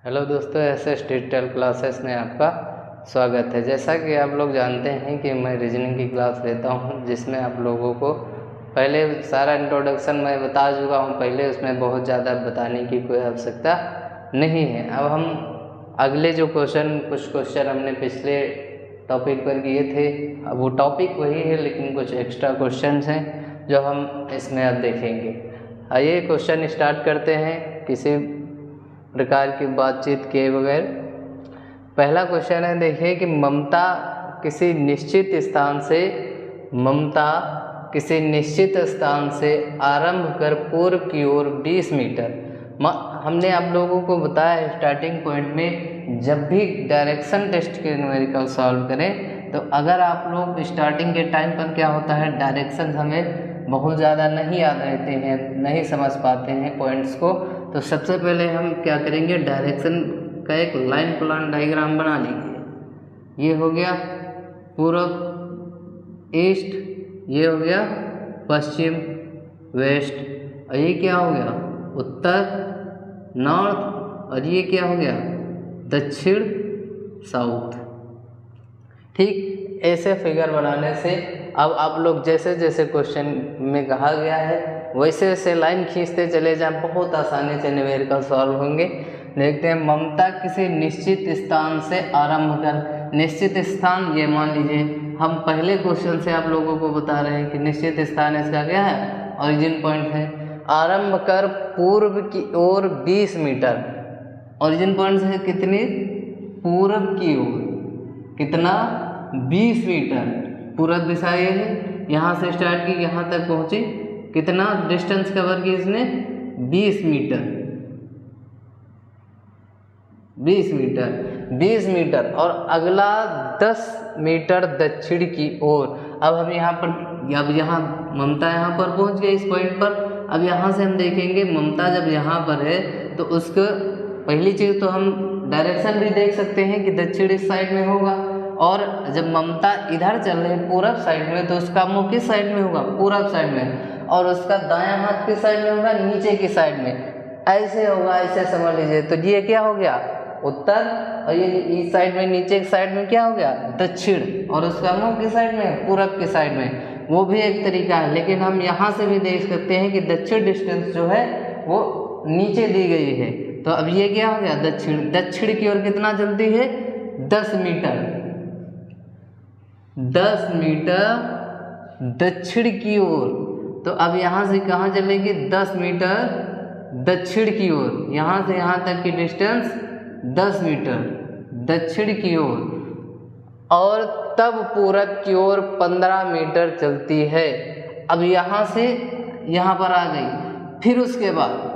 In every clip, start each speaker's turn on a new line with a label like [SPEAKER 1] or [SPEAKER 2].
[SPEAKER 1] Hello दोस्तों, SS digital classes में आपका स्वागत है। जैसा कि आप लोग जानते हैं कि मैं रीजनिंग की क्लास लेता हूं, जिसमें आप लोगों को पहले सारा इंट्रोडक्शन मैं बता चुका हूं पहले, उसमें बहुत ज़्यादा बताने की कोई आवश्यकता नहीं है। अब हम अगले जो कुछ क्वेश्चन हमने पिछले टॉपिक पर किए थे, अब वो टॉपिक वही है लेकिन कुछ एक्स्ट्रा क्वेश्चन हैं जो हम इसमें अब देखेंगे। आइए क्वेश्चन स्टार्ट करते हैं किसी प्रकार की बातचीत के बगैर। पहला क्वेश्चन है, देखिए कि ममता किसी निश्चित स्थान से आरंभ कर पूर्व की ओर 20 मीटर। हमने आप लोगों को बताया स्टार्टिंग पॉइंट में, जब भी डायरेक्शन टेस्ट के न्यूमेरिकल सॉल्व करें तो अगर आप लोग स्टार्टिंग के टाइम पर क्या होता है, डायरेक्शन हमें बहुत ज़्यादा नहीं याद रहते हैं, नहीं समझ पाते हैं पॉइंट्स को, तो सबसे पहले हम क्या करेंगे, डायरेक्शन का एक लाइन प्लान डायग्राम बना लेंगे। ये हो गया पूर्व ईस्ट, ये हो गया पश्चिम वेस्ट, और ये क्या हो गया उत्तर नॉर्थ, और ये क्या हो गया दक्षिण साउथ। ठीक ऐसे फिगर बनाने से अब आप लोग जैसे जैसे क्वेश्चन में कहा गया है वैसे वैसे लाइन खींचते चले जाएं, बहुत आसानी से न्यूमेरिकल सॉल्व होंगे। देखते हैं, ममता किसी निश्चित स्थान से आरंभ कर, निश्चित स्थान ये मान लीजिए हम पहले क्वेश्चन से आप लोगों को बता रहे हैं कि निश्चित स्थान इसका क्या है, ओरिजिन पॉइंट है। आरंभ कर पूर्व की ओर 20 मीटर, ओरिजिन पॉइंट से कितनी पूर्व की ओर कितना 20 मीटर, पूर्व दिशा ये है, यहाँ से स्टार्ट की यहाँ तक पहुँची, कितना डिस्टेंस कवर की इसने 20 मीटर, 20 मीटर, और अगला 10 मीटर दक्षिण की ओर। अब हम यहाँ पर, अब यहाँ ममता यहाँ पर पहुँच गई इस पॉइंट पर। अब यहाँ से हम देखेंगे ममता जब यहाँ पर है तो उसको पहली चीज़ तो हम डायरेक्शन भी देख सकते हैं कि दक्षिण इस साइड में होगा, और जब ममता इधर चल रही है पूरब साइड में तो उसका मुंह किस साइड में होगा, पूरब साइड में, और उसका दायां हाथ किस साइड में होगा, नीचे की साइड में, ऐसे होगा, ऐसे समझ लीजिए। तो ये क्या हो गया उत्तर, और ये इस साइड में नीचे की साइड में क्या हो गया दक्षिण, और उसका मुंह किस साइड में, पूरब की साइड में। वो भी एक तरीका है, लेकिन हम यहाँ से भी देख सकते हैं कि दक्षिण डिस्टेंस जो है वो नीचे दी गई है। तो अब ये क्या हो गया दक्षिण की ओर कितना चलती है 10 मीटर, 10 मीटर दक्षिण की ओर। तो अब यहाँ से कहाँ चलेगी 10 मीटर दक्षिण की ओर, यहाँ से यहाँ तक की डिस्टेंस 10 मीटर दक्षिण की ओर, और तब पूरब की ओर 15 मीटर चलती है। अब यहाँ से यहाँ पर आ गई, फिर उसके बाद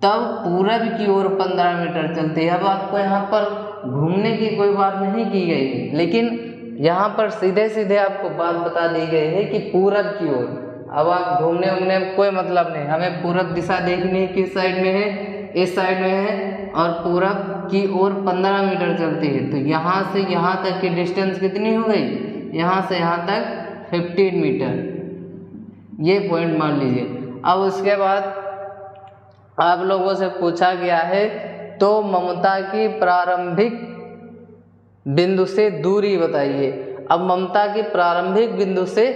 [SPEAKER 1] तब पूरब की ओर 15 मीटर चलती है। अब आपको यहाँ पर घूमने की कोई बात नहीं की गई है, लेकिन यहाँ पर सीधे सीधे आपको बात बता दी गई है कि पूरब की ओर। अब आप घूमने उमने में कोई मतलब नहीं, हमें पूरब दिशा देखनी है, किस साइड में है, इस साइड में है, और पूरब की ओर 15 मीटर चलती है। तो यहाँ से यहाँ तक की डिस्टेंस कितनी हो गई, यहाँ से यहाँ तक 15 मीटर, ये पॉइंट मान लीजिए। अब उसके बाद आप लोगों से पूछा गया है तो ममता की प्रारंभिक बिंदु से दूरी बताइए। अब ममता की प्रारंभिक बिंदु से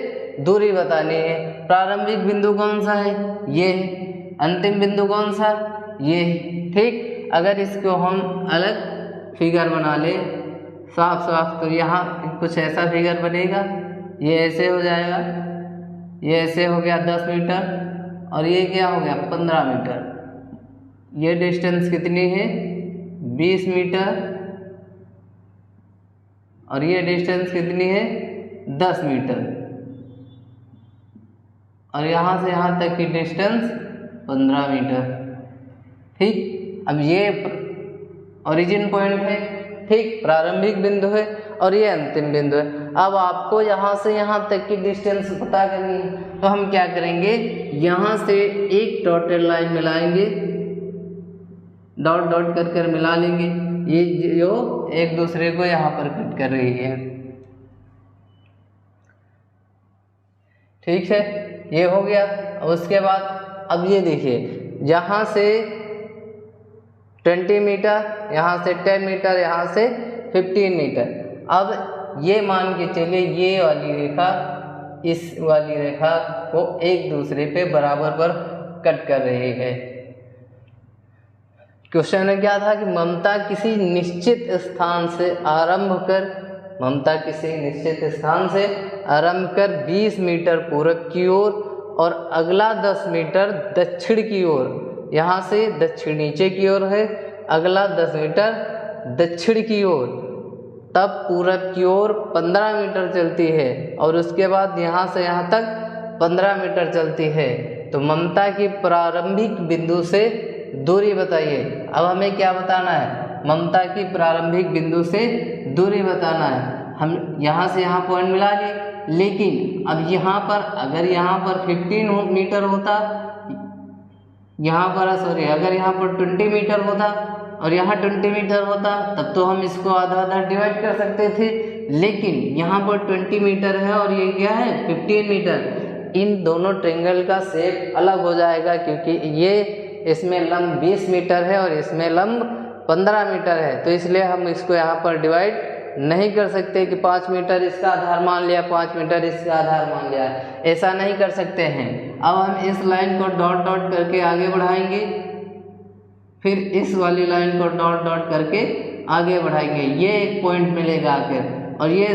[SPEAKER 1] दूरी बतानी है। प्रारंभिक बिंदु कौन सा है, ये है। अंतिम बिंदु कौन सा, ये है। ठीक, अगर इसको हम अलग फिगर बना ले साफ साफ, तो यहाँ कुछ ऐसा फिगर बनेगा, ये ऐसे हो जाएगा, ये ऐसे हो गया 10 मीटर, और ये क्या हो गया 15 मीटर। ये डिस्टेंस कितनी है 20 मीटर, और ये डिस्टेंस कितनी है 10 मीटर, और यहाँ से यहाँ तक की डिस्टेंस 15 मीटर। ठीक, अब ये ओरिजिन पॉइंट है, ठीक, प्रारंभिक बिंदु है, और ये अंतिम बिंदु है। अब आपको यहाँ से यहाँ तक की डिस्टेंस पता करनी है, तो हम क्या करेंगे, यहाँ से एक डॉटेड लाइन मिलाएंगे, डॉट डॉट कर कर मिला लेंगे, ये जो एक दूसरे को यहाँ पर कट कर रही है। ठीक है, ये हो गया। अब उसके बाद अब ये देखिए, यहाँ से 20 मीटर, यहाँ से 10 मीटर, यहाँ से 15 मीटर। अब ये मान के चलिए ये वाली रेखा इस वाली रेखा को एक दूसरे पे बराबर पर कट कर रही है। क्वेश्चन में क्या था कि ममता किसी निश्चित स्थान से आरंभ कर 20 मीटर पूरब की ओर और अगला 10 मीटर दक्षिण की ओर, यहाँ से दक्षिण नीचे की ओर है, अगला 10 मीटर दक्षिण की ओर, तब पूरब की ओर 15 मीटर चलती है और उसके बाद यहाँ से यहाँ तक 15 मीटर चलती है। तो ममता की प्रारंभिक बिंदु से दूरी बताइए। अब हमें क्या बताना है? ममता की प्रारंभिक बिंदु से दूरी बताना है। हम यहाँ से यहाँ पॉइंट मिला लिए, लेकिन अब यहाँ पर अगर यहाँ पर 15 मीटर होता, यहाँ पर अगर यहाँ पर 20 मीटर होता और यहाँ 20 मीटर होता, तब तो हम इसको आधा आधा डिवाइड कर सकते थे। लेकिन यहाँ पर 20 मीटर है और ये क्या है 15 मीटर। इन दोनों ट्रायंगल का शेप अलग हो जाएगा, क्योंकि ये इसमें लंब 20 मीटर है और इसमें लंब 15 मीटर है। तो इसलिए हम इसको यहाँ पर डिवाइड नहीं कर सकते कि 5 मीटर इसका आधार मान लिया, 5 मीटर इसका आधार मान लिया, ऐसा नहीं कर सकते हैं। अब हम इस लाइन को डॉट डॉट करके आगे बढ़ाएंगे, फिर इस वाली लाइन को डॉट डॉट करके आगे बढ़ाएंगे, ये एक पॉइंट मिलेगा आकर। और ये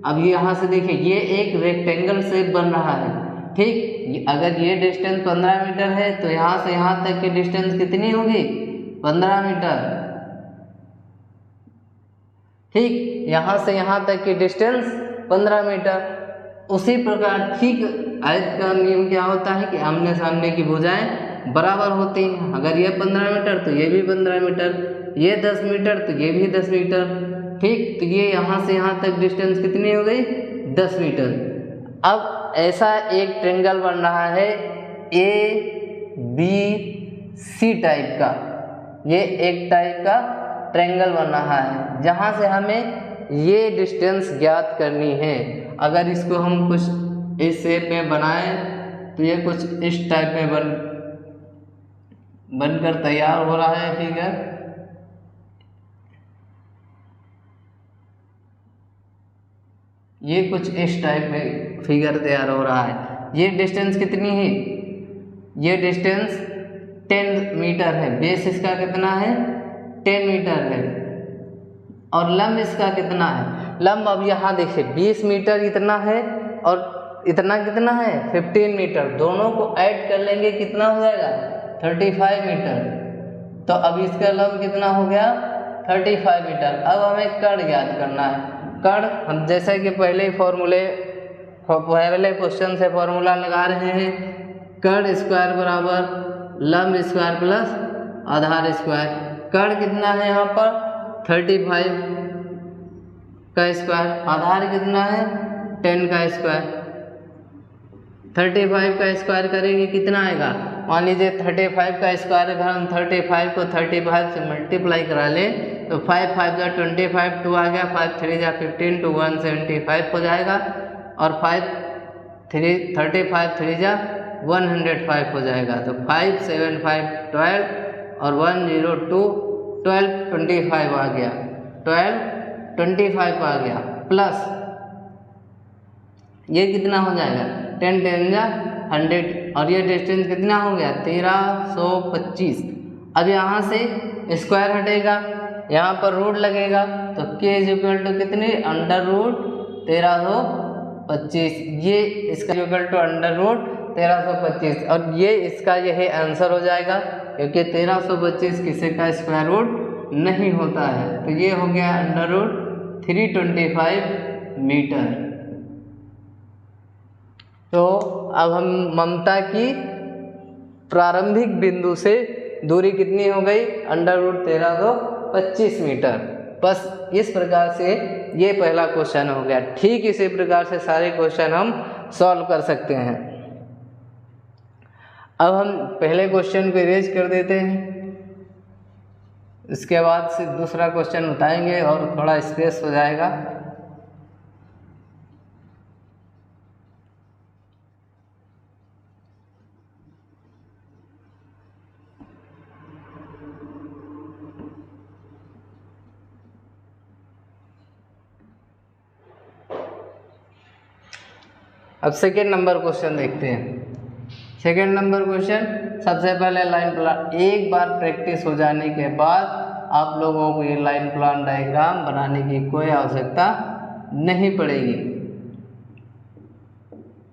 [SPEAKER 1] अब यहाँ से देखिए ये एक रेक्टेंगल शेप बन रहा है, ठीक। अगर ये डिस्टेंस 15 मीटर है तो यहाँ से यहाँ तक की डिस्टेंस कितनी होगी? 15 मीटर, ठीक। यहाँ से यहाँ तक की डिस्टेंस 15 मीटर। उसी प्रकार ठीक आयत का नियम क्या होता है कि आमने सामने की भुजाएं बराबर होती हैं। अगर ये 15 मीटर तो ये भी 15 मीटर, ये 10 मीटर तो ये भी 10 मीटर, ठीक। तो ये यहाँ से यहाँ तक डिस्टेंस कितनी हो गई? 10 मीटर। अब ऐसा एक ट्रायंगल बन रहा है ABC टाइप का, ये एक टाइप का ट्रायंगल बन रहा है जहाँ से हमें ये डिस्टेंस ज्ञात करनी है। अगर इसको हम कुछ इस शेप में बनाएं तो ये कुछ इस टाइप में बनकर तैयार हो रहा है फिगर। ये कुछ इस टाइप में फिगर तैयार हो रहा है। ये डिस्टेंस कितनी है? ये डिस्टेंस 10 मीटर है। बेस इसका कितना है? 10 मीटर है। और लंब इसका कितना है? लंब अब यहाँ देखिए 20 मीटर इतना है और इतना कितना है? 15 मीटर। दोनों को ऐड कर लेंगे कितना हो जाएगा? 35 मीटर। तो अब इसका लंब कितना हो गया? 35 मीटर। अब हमें कर्ण ज्ञात करना है। कर्ण हम जैसे कि पहले क्वेश्चन से फॉर्मूला लगा रहे हैं, कर्ण स्क्वायर बराबर लंब स्क्वायर प्लस आधार स्क्वायर। कर्ण कितना है यहाँ पर? 35 का स्क्वायर, आधार कितना है? 10 का स्क्वायर। 35 का स्क्वायर करेंगे कितना आएगा? मान लीजिए 35 का स्क्वायर, अगर हम 35 को 35 से मल्टीप्लाई करा लें तो 5 5 जा 25, 2 आ गया, 5 3 जा 15, 2 175 हो जाएगा, और 35 3 जा 105 हो जाएगा। तो 5 7 5 12 और 1 0 2 12 25 आ गया, 12 25 आ गया, प्लस ये कितना हो जाएगा? 10 10 जा 100, और ये डिस्टेंस कितना हो गया? 1325। अब यहाँ से स्क्वायर हटेगा, यहाँ पर रूट लगेगा, तो k इक्वल टू कितनी? Under root 1325। ये इसका इक्वल टू अंडर रूट 1325, और ये इसका यही आंसर हो जाएगा, क्योंकि 1325 किसी का स्क्वायर रूट नहीं होता है। तो ये हो गया अंडर रूट 325 मीटर। तो अब हम ममता की प्रारंभिक बिंदु से दूरी कितनी हो गई? Under root 1325 metre. बस इस प्रकार से ये पहला क्वेश्चन हो गया। ठीक इसी प्रकार से सारे क्वेश्चन हम सॉल्व कर सकते हैं। अब हम पहले क्वेश्चन को इरेज कर देते हैं, इसके बाद से दूसरा क्वेश्चन उठाएंगे और थोड़ा स्पेस हो जाएगा। अब सेकेंड नंबर क्वेश्चन देखते हैं। सेकेंड नंबर क्वेश्चन, सबसे पहले लाइन प्लान, एक बार प्रैक्टिस हो जाने के बाद आप लोगों को ये लाइन प्लान डायग्राम बनाने की कोई आवश्यकता नहीं पड़ेगी,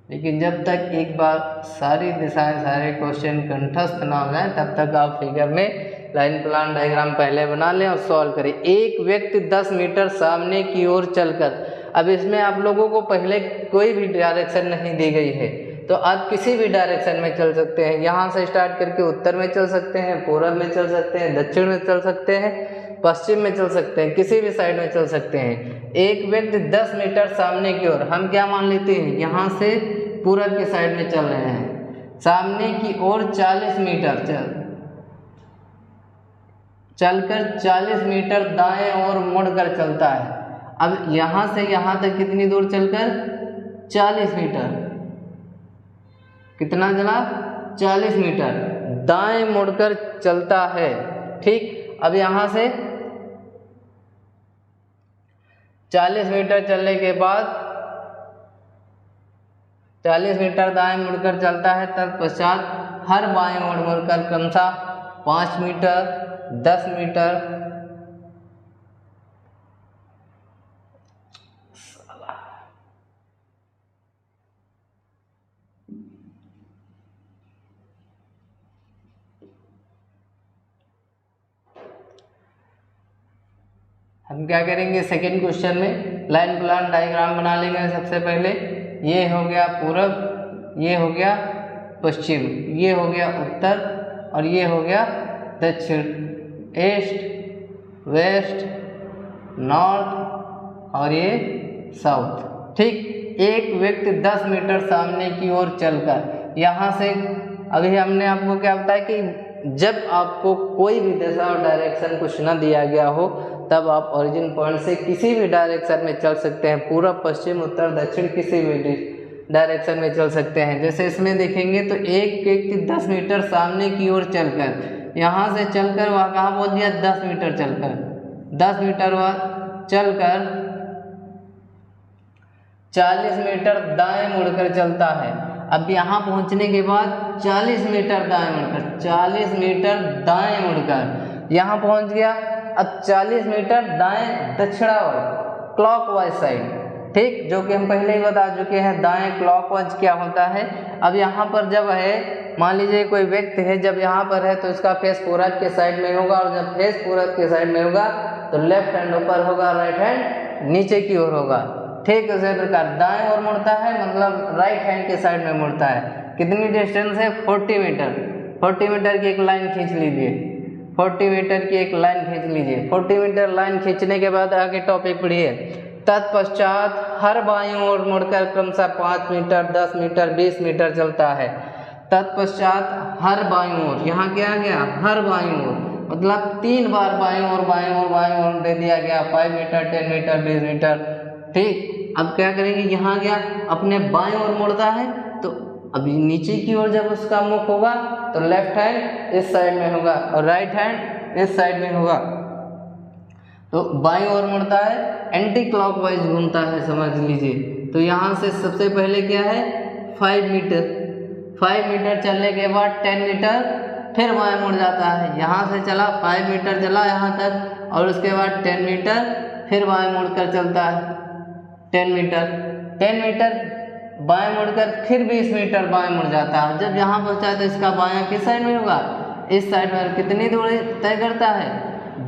[SPEAKER 1] लेकिन जब तक एक बार सारी दिशाएं, सारे क्वेश्चन कंठस्थ ना हो जाए तब तक आप फिगर में लाइन प्लान डायग्राम पहले बना लें और सॉल्व करें। एक व्यक्ति 10 मीटर सामने की ओर चलकर, अब इसमें आप लोगों को पहले कोई भी डायरेक्शन नहीं दी गई है, तो आप किसी भी डायरेक्शन में चल सकते हैं। यहाँ से स्टार्ट करके उत्तर में चल सकते हैं, पूर्व में चल सकते हैं, दक्षिण में चल सकते हैं, पश्चिम में चल सकते हैं, किसी भी साइड में चल सकते हैं। एक व्यक्ति 10 मीटर सामने की ओर, हम क्या मान लेते हैं, यहाँ से पूरब की साइड में चल रहे हैं, सामने की ओर 40 मीटर चलकर 40 मीटर दाएं ओर मुड़कर चलता है। अब यहाँ से यहाँ तक कितनी दूर चलकर, 40 मीटर, कितना चला, 40 मीटर दाएं मुड़कर चलता है। ठीक, अब यहाँ से 40 मीटर चलने के बाद 40 मीटर दाएं मुड़कर चलता है, तत्पश्चात हर बाएं ओर मुड़कर क्रमशः 5 मीटर, 10 मीटर, हम क्या करेंगे, सेकेंड क्वेश्चन में लाइन प्लान डायग्राम बना लेंगे। सबसे पहले ये हो गया पूरब, ये हो गया पश्चिम, ये हो गया उत्तर और ये हो गया दक्षिण, ईस्ट, वेस्ट, नॉर्थ और ये साउथ। ठीक, एक व्यक्ति 10 मीटर सामने की ओर चलकर, यहाँ से अभी हमने आपको क्या बताया कि जब आपको कोई भी दिशा और डायरेक्शन कुछ ना दिया गया हो तब आप ओरिजिन पॉइंट से किसी भी डायरेक्शन में चल सकते हैं, पूरब, पश्चिम, उत्तर, दक्षिण, किसी भी डायरेक्शन में चल सकते हैं। जैसे इसमें देखेंगे तो एक व्यक्ति 10 मीटर सामने की ओर चलकर, यहाँ से चलकर वह कहाँ पहुँच गया, 10 मीटर चलकर, 10 मीटर वह चलकर 40 मीटर दाएं मुड़कर चलता है। अब यहाँ पहुँचने के बाद 40 मीटर दाएं मुड़कर, 40 मीटर दाएं मुड़कर यहाँ पहुँच गया। अब 40 मीटर दाएं दक्षिणावर्त, क्लॉकवाइज साइड, ठीक, जो कि हम पहले ही बता चुके हैं दाएं क्लॉकवाइज क्या होता है। अब यहाँ पर जब है, मान लीजिए कोई व्यक्ति है, जब यहाँ पर है तो इसका फेस पूरब के साइड में होगा, और जब फेस पूरब के साइड में होगा तो लेफ्ट हैंड ऊपर होगा, राइट हैंड नीचे की ओर होगा। ठीक, उसी प्रकार दाएं ओर मुड़ता है, मतलब राइट हैंड के साइड में मुड़ता है। कितनी डिस्टेंस है, 40 मीटर। 40 मीटर की एक लाइन खींच लीजिए, 40 मीटर की एक लाइन खींच लीजिए। 40 मीटर लाइन खींचने के बाद आगे टॉपिक पढ़िए। तत्पश्चात हर बाईं ओर मुड़कर क्रमशः 5 मीटर, 10 मीटर, 20 मीटर चलता है। तत्पश्चात हर बाईं ओर, यहाँ क्या आ गया, हर बाईं ओर, मतलब 3 बार बाईं ओर, बाईं ओर, बाईं ओर दे दिया गया, 5 मीटर, 10 मीटर, 20 मीटर। ठीक, अब क्या करेंगे, यहाँ गया, अपने बाईं ओर मुड़ता है तो अभी नीचे की ओर जब उसका मुख होगा तो लेफ्ट हैंड इस साइड में होगा और राइट हैंड इस साइड में होगा। तो बाईं ओर मुड़ता है, एंटी क्लॉकवाइज घूमता है, समझ लीजिए। तो यहाँ से सबसे पहले क्या है, 5 मीटर, 5 मीटर चलने के बाद 10 मीटर फिर बाएं मुड़ जाता है। यहाँ से चला 5 मीटर चला यहाँ तक, और उसके बाद 10 मीटर फिर बाएं मुड़कर चलता है, 10 मीटर बाएं मुड़कर फिर 20 मीटर बाएं मुड़ जाता है। जब यहाँ पहुँचा है तो इसका बायां किस साइड में होगा, इस साइड में। कितनी दूरी तय करता है,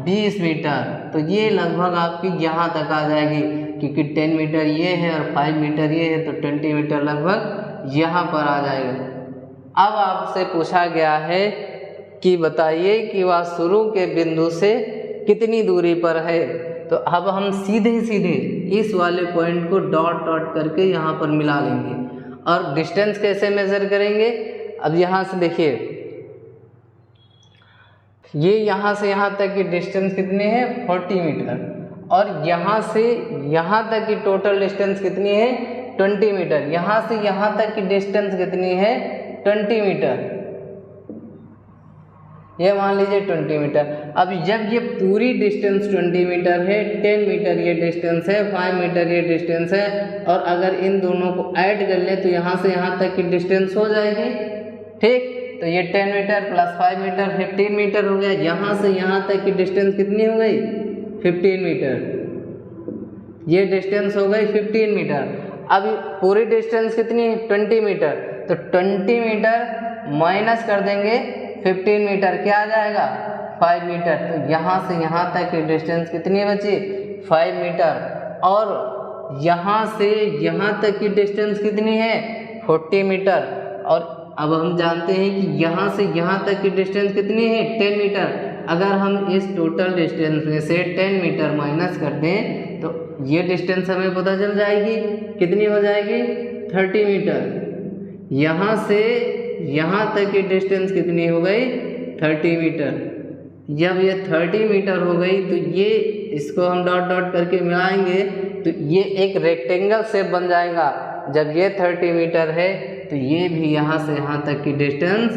[SPEAKER 1] 20 मीटर। तो ये लगभग आपकी यहाँ तक आ जाएगी, क्योंकि 10 मीटर ये है और 5 मीटर ये है, तो 20 मीटर लगभग यहाँ पर आ जाएगा। अब आपसे पूछा गया है कि बताइए कि वह शुरू के बिंदु से कितनी दूरी पर है। तो अब हम सीधे इस वाले पॉइंट को डॉट डॉट करके यहाँ पर मिला लेंगे। और डिस्टेंस कैसे मेज़र करेंगे, अब यहाँ से देखिए, ये यहाँ से यहाँ तक की डिस्टेंस कितनी है, 40 मीटर, और यहाँ से यहाँ तक की टोटल डिस्टेंस कितनी है, 20 मीटर। यहाँ से यहाँ तक की डिस्टेंस कितनी है, 20 मीटर। ये मान लीजिए 20 मीटर। अब जब ये पूरी डिस्टेंस 20 मीटर है, 10 मीटर ये डिस्टेंस है, 5 मीटर ये डिस्टेंस है, और अगर इन दोनों को ऐड कर ले तो यहाँ से यहाँ तक की डिस्टेंस हो जाएगी। ठीक, तो ये 10 मीटर प्लस 5 मीटर 15 मीटर हो गया। यहाँ से यहाँ तक की डिस्टेंस कितनी हो गई? 15 मीटर। ये डिस्टेंस हो गई 15 मीटर। अब पूरी डिस्टेंस कितनी है? 20 मीटर। तो 20 मीटर माइनस कर देंगे 15 मीटर, क्या आ जाएगा? 5 मीटर। तो यहाँ से यहाँ तक की डिस्टेंस कितनी बची? 5 मीटर। और यहाँ से यहाँ तक की डिस्टेंस कितनी है? 40 मीटर। और अब हम जानते हैं कि यहाँ से यहाँ तक की डिस्टेंस कितनी है? 10 मीटर। अगर हम इस टोटल डिस्टेंस में से 10 मीटर माइनस कर दें तो ये डिस्टेंस हमें पता चल जाएगी, कितनी हो जाएगी? 30 मीटर। यहाँ से यहाँ तक की डिस्टेंस कितनी हो गई? 30 मीटर। जब ये 30 मीटर हो गई तो ये इसको हम डॉट डॉट करके मिलाएंगे तो ये एक रेक्टेंगल शेप बन जाएगा। जब ये 30 मीटर है तो ये भी यहाँ से यहाँ तक की डिस्टेंस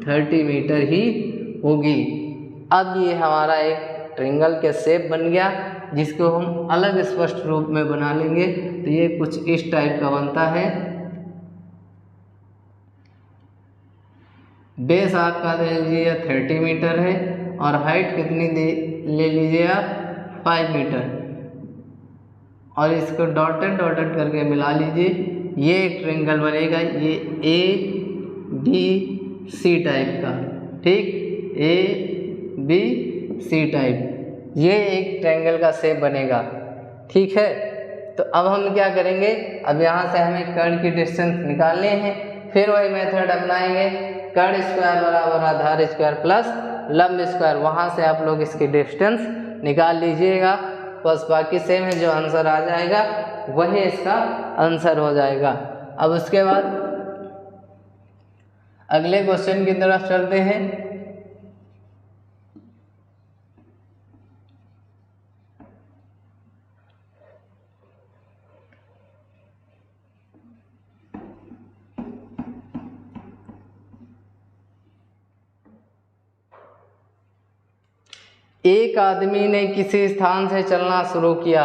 [SPEAKER 1] 30 मीटर ही होगी। अब ये हमारा एक ट्रायंगल के शेप बन गया, जिसको हम अलग स्पष्ट रूप में बना लेंगे। तो ये कुछ इस टाइप का बनता है। बेस आपका ले लीजिए 30 मीटर है और हाइट कितनी ले लीजिए आप? 5 मीटर। और इसको डॉटेड डॉटेड करके मिला लीजिए। ये एक ट्रायंगल बनेगा, ये ABC टाइप का। ठीक, ABC टाइप, ये एक ट्रायंगल का शेप बनेगा। ठीक है, तो अब हम क्या करेंगे? अब यहाँ से हमें कर्ड की डिस्टेंस निकालने हैं। फिर वही मेथड अपनाएंगे, कर्ड स्क्वायर बराबर आधार स्क्वायर प्लस लंब स्क्वायर। वहाँ से आप लोग इसकी डिस्टेंस निकाल लीजिएगा। बस बाकी सेम है, जो आंसर आ जाएगा वही इसका आंसर हो जाएगा। अब उसके बाद अगले क्वेश्चन की तरफ चलते हैं। एक आदमी ने किसी स्थान से चलना शुरू किया।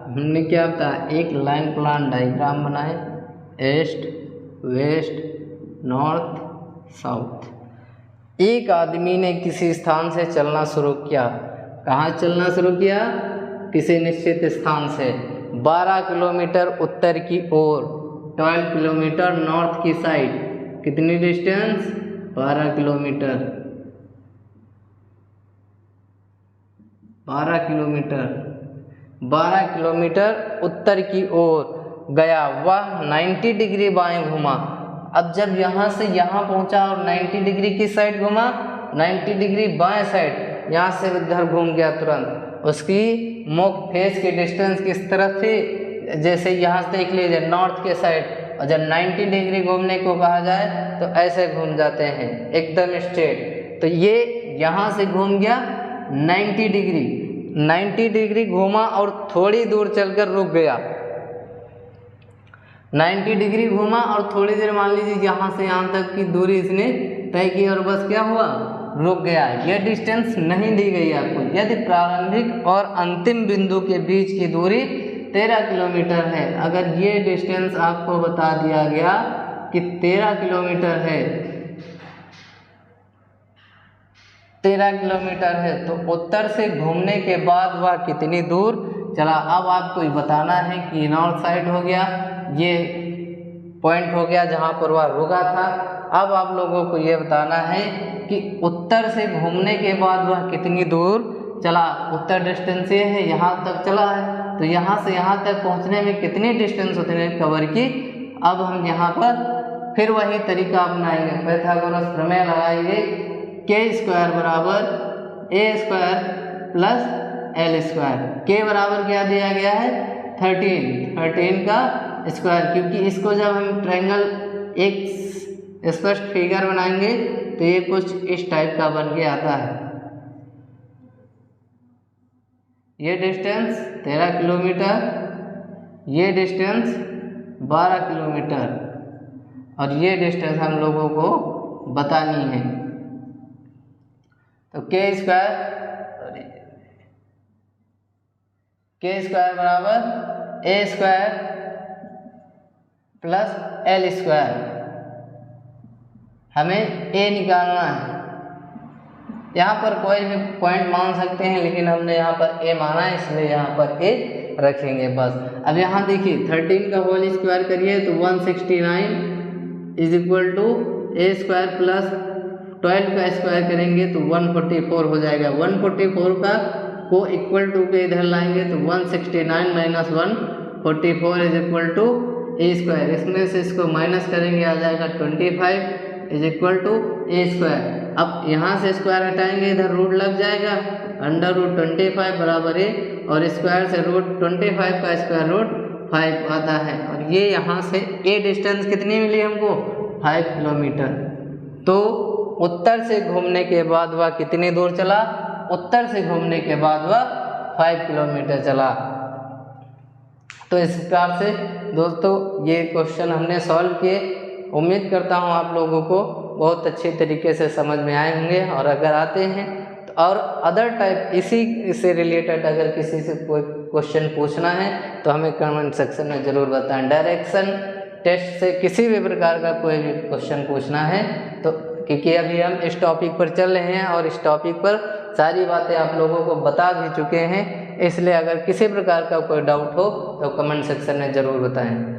[SPEAKER 1] हमने क्या बताया? एक लाइन प्लान डायग्राम बनाए, ईस्ट वेस्ट नॉर्थ साउथ। एक आदमी ने किसी स्थान से चलना शुरू किया। कहाँ चलना शुरू किया? किसी निश्चित स्थान से। 12 किलोमीटर उत्तर की ओर, 12 किलोमीटर नॉर्थ की साइड। कितनी डिस्टेंस? 12 किलोमीटर। 12 किलोमीटर उत्तर की ओर गया। वह 90 डिग्री बाएं घूमा। अब जब यहाँ से यहाँ पहुँचा और 90 डिग्री की साइड घूमा, 90 डिग्री बाएं साइड, यहाँ से इधर घूम गया तुरंत। उसकी मुख फेस की डिस्टेंस किस तरफ थी? जैसे यहाँ से देख लीजिए नॉर्थ के साइड। और जब 90 डिग्री घूमने को कहा जाए तो ऐसे घूम जाते हैं एकदम स्ट्रेट। तो ये यहाँ से घूम गया 90 डिग्री घूमा और थोड़ी दूर चलकर रुक गया। 90 डिग्री घूमा और थोड़ी देर, मान लीजिए यहाँ से यहाँ तक की दूरी इसने तय की और बस क्या हुआ? रुक गया। यह डिस्टेंस नहीं दी गई आपको। यदि प्रारंभिक और अंतिम बिंदु के बीच की दूरी 13 किलोमीटर है, अगर ये डिस्टेंस आपको बता दिया गया कि 13 किलोमीटर है, 13 किलोमीटर है, तो उत्तर से घूमने के बाद वह कितनी दूर चला? अब आपको बताना है कि नॉर्थ साइड हो गया, ये पॉइंट हो गया जहाँ पर वह रुका था। अब आप लोगों को ये बताना है कि उत्तर से घूमने के बाद वह कितनी दूर चला। उत्तर डिस्टेंस ये है, यहाँ तक चला है, तो यहाँ से यहाँ तक पहुँचने में कितनी डिस्टेंस उसने कवर की। अब हम यहाँ पर फिर वही तरीका अपनाएंगे, पाइथागोरस प्रमेय लगाएंगे। के स्क्वायर बराबर ए स्क्वायर प्लस एल स्क्वायर। के बराबर क्या दिया गया है? 13 का स्क्वायर, क्योंकि इसको जब हम ट्रायंगल एक स्पष्ट फिगर बनाएंगे तो ये कुछ इस टाइप का बन के आता है। ये डिस्टेंस 13 किलोमीटर, ये डिस्टेंस 12 किलोमीटर, और ये डिस्टेंस हम लोगों को बतानी है। तो के स्क्वायर बराबर ए स्क्वायर प्लस एल स्क्वायर, हमें ए निकालना है। यहाँ पर कोई भी पॉइंट मान सकते हैं, लेकिन हमने यहाँ पर ए माना है, इसलिए यहाँ पर ए रखेंगे बस। अब यहाँ देखिए 13 का होल स्क्वायर करिए तो 169 is equal to a square plus 12 का स्क्वायर करेंगे तो 144 हो जाएगा। 144 का को इक्वल टू के इधर लाएंगे तो 169 minus 144 is equal to a square, इसमें से इसको माइनस करेंगे आ जाएगा 25 is equal to a square. अब यहाँ से स्क्वायर हटाएंगे, इधर रूट लग जाएगा, अंडर रूट 25 बराबर ए, और स्क्वायर से रूट 25 का स्क्वायर रूट 5 आता है। और ये यहाँ से ए डिस्टेंस कितनी मिली हमको 5 किलोमीटर। तो उत्तर से घूमने के बाद वह कितनी दूर चला, उत्तर से घूमने के बाद वह 5 किलोमीटर चला। तो इस प्रकार से दोस्तों ये क्वेश्चन हमने सॉल्व किए। उम्मीद करता हूँ आप लोगों को बहुत अच्छे तरीके से समझ में आए होंगे, और अगर आते हैं तो और अदर टाइप इसी से रिलेटेड अगर किसी से कोई क्वेश्चन पूछना है तो हमें कमेंट सेक्शन में ज़रूर बताएं। डायरेक्शन टेस्ट से किसी भी प्रकार का कोई भी क्वेश्चन पूछना है तो, क्योंकि अभी हम इस टॉपिक पर चल रहे हैं और इस टॉपिक पर सारी बातें आप लोगों को बता भी चुके हैं, इसलिए अगर किसी प्रकार का कोई डाउट हो तो कमेंट सेक्शन में ज़रूर बताएं।